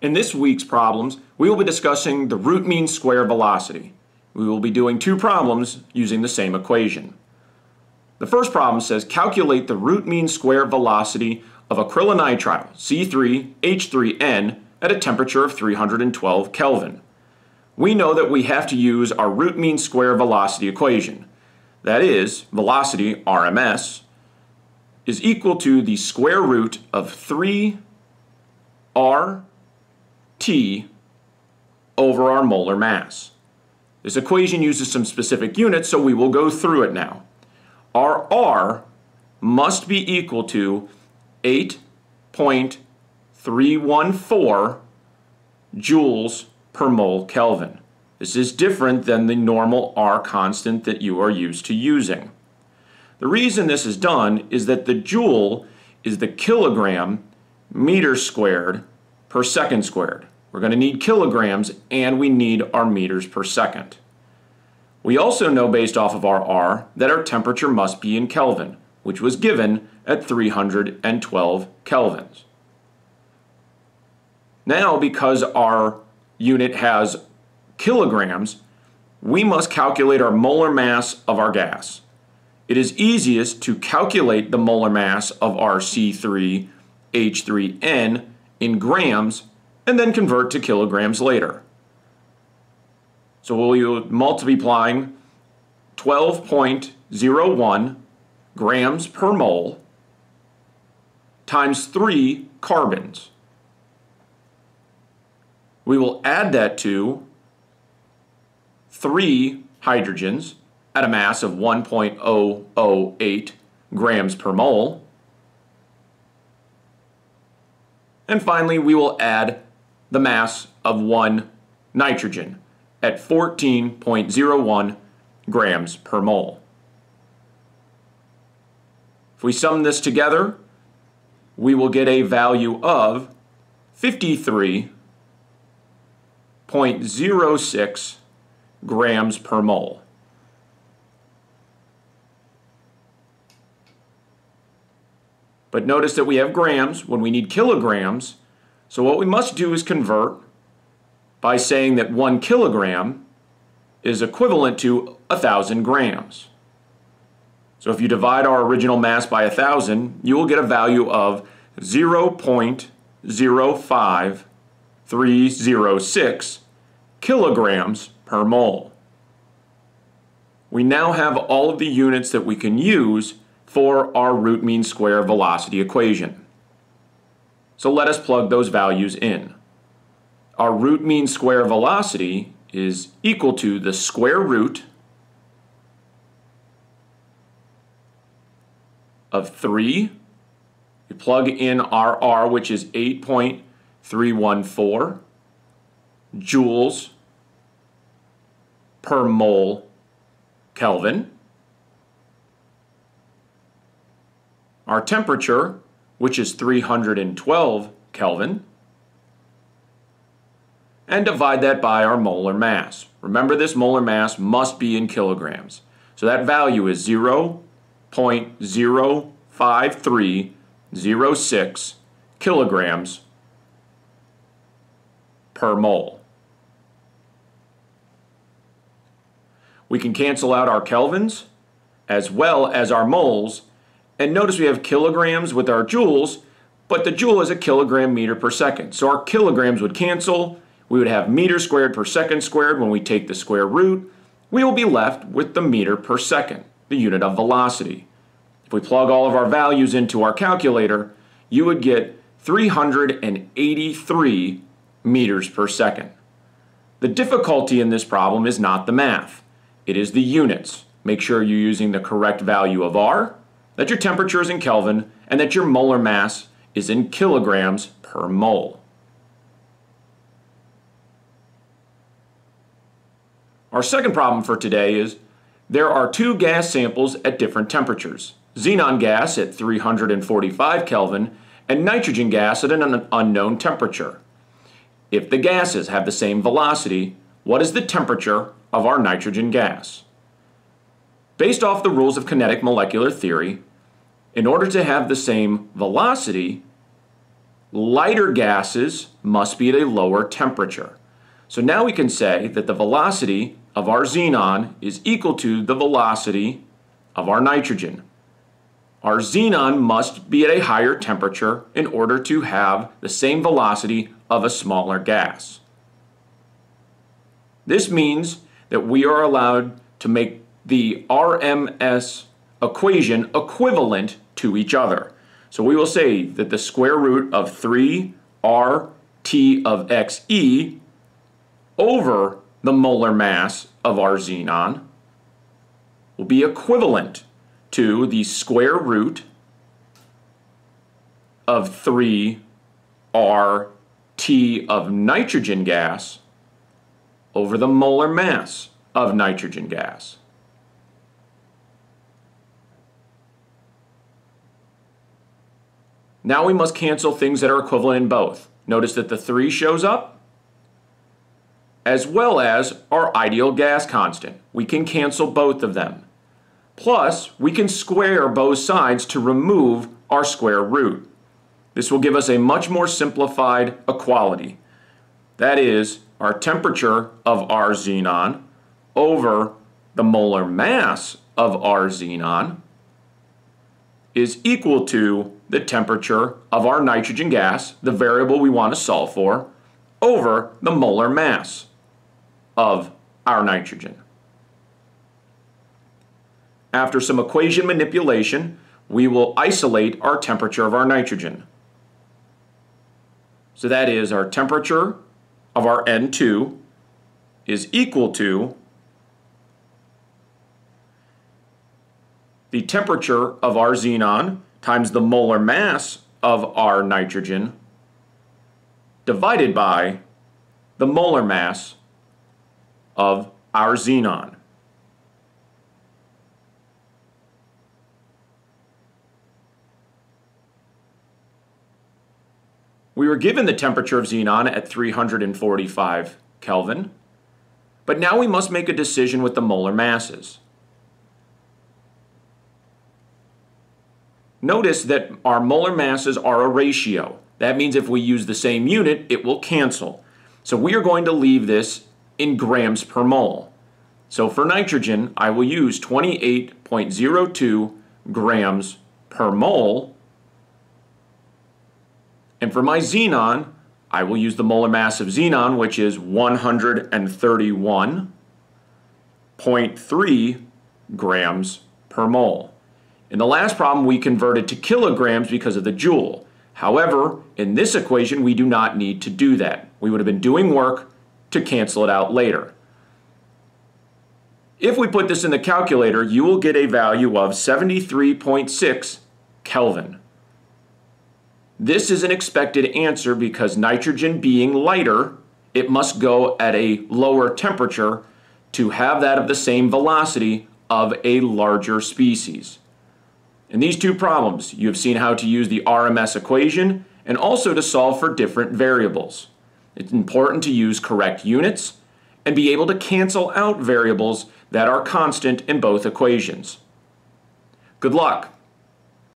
In this week's problems, we will be discussing the root mean square velocity. We will be doing two problems using the same equation. The first problem says calculate the root mean square velocity of acrylonitrile C3H3N at a temperature of 312 Kelvin. We know that we have to use our root mean square velocity equation. That is, velocity, RMS, is equal to the square root of 3 RT over our molar mass. This equation uses some specific units, so we will go through it now. Our R must be equal to 8.314 joules per mole Kelvin. This is different than the normal R constant that you are used to using. The reason this is done is that the joule is the kilogram meters squared per second squared. We're going to need kilograms and we need our meters per second. We also know based off of our R that our temperature must be in Kelvin, which was given at 312 kelvins. Now, because our unit has kilograms, we must calculate our molar mass of our gas. It is easiest to calculate the molar mass of our C3H3N in grams and then convert to kilograms later. So we'll be multiplying 12.01 grams per mole times 3 carbons. We will add that to 3 hydrogens at a mass of 1.008 grams per mole. And finally, we will add the mass of 1 nitrogen at 14.01 grams per mole. If we sum this together, we will get a value of 53.06 grams per mole. But notice that we have grams when we need kilograms, so what we must do is convert by saying that 1 kilogram is equivalent to 1,000 grams. So if you divide our original mass by 1,000, you will get a value of 0.05306 kilograms per mole. We now have all of the units that we can use for our root mean square velocity equation. So let us plug those values in. Our root mean square velocity is equal to the square root of 3. We plug in our R, which is 8.314 joules per mole Kelvin. Our temperature, which is 312 Kelvin, and divide that by our molar mass. Remember, this molar mass must be in kilograms. So that value is 0.05306 kilograms per mole. We can cancel out our kelvins as well as our moles. And notice we have kilograms with our joules, but the joule is a kilogram meter per second. So our kilograms would cancel. We would have meters squared per second squared when we take the square root. We will be left with the meter per second, the unit of velocity. If we plug all of our values into our calculator, you would get 383 meters per second. The difficulty in this problem is not the math. It is the units. Make sure you're using the correct value of R, that your temperature is in Kelvin, and that your molar mass is in kilograms per mole. Our second problem for today is there are 2 gas samples at different temperatures. Xenon gas at 345 Kelvin and nitrogen gas at an unknown temperature. If the gases have the same velocity, what is the temperature of our nitrogen gas? Based off the rules of kinetic molecular theory, in order to have the same velocity, lighter gases must be at a lower temperature. So now we can say that the velocity of our xenon is equal to the velocity of our nitrogen. Our xenon must be at a higher temperature in order to have the same velocity of a smaller gas. This means that we are allowed to make the RMS equation equivalent to each other. So we will say that the square root of 3 RT of XE over the molar mass of our xenon will be equivalent to the square root of 3 RT of nitrogen gas over the molar mass of nitrogen gas. Now we must cancel things that are equivalent in both. Notice that the 3 shows up, as well as our ideal gas constant. We can cancel both of them. Plus, we can square both sides to remove our square root. This will give us a much more simplified equality. That is, our temperature of our xenon over the molar mass of our xenon is equal to the temperature of our nitrogen gas, the variable we want to solve for, over the molar mass of our nitrogen. After some equation manipulation, we will isolate our temperature of our nitrogen. So that is, our temperature of our N2 is equal to the temperature of our xenon times the molar mass of our nitrogen divided by the molar mass of our xenon. We were given the temperature of xenon at 345 Kelvin, but now we must make a decision with the molar masses. Notice that our molar masses are a ratio. That means if we use the same unit, it will cancel. So we are going to leave this in grams per mole. So for nitrogen, I will use 28.02 grams per mole. And for my xenon, I will use the molar mass of xenon, which is 131.3 grams per mole. In the last problem, we converted to kilograms because of the joule. However, in this equation, we do not need to do that. We would have been doing work to cancel it out later. If we put this in the calculator, you will get a value of 73.6 Kelvin. This is an expected answer because nitrogen being lighter, it must go at a lower temperature to have that of the same velocity of a larger species. In these two problems, you have seen how to use the RMS equation and also to solve for different variables. It's important to use correct units and be able to cancel out variables that are constant in both equations. Good luck!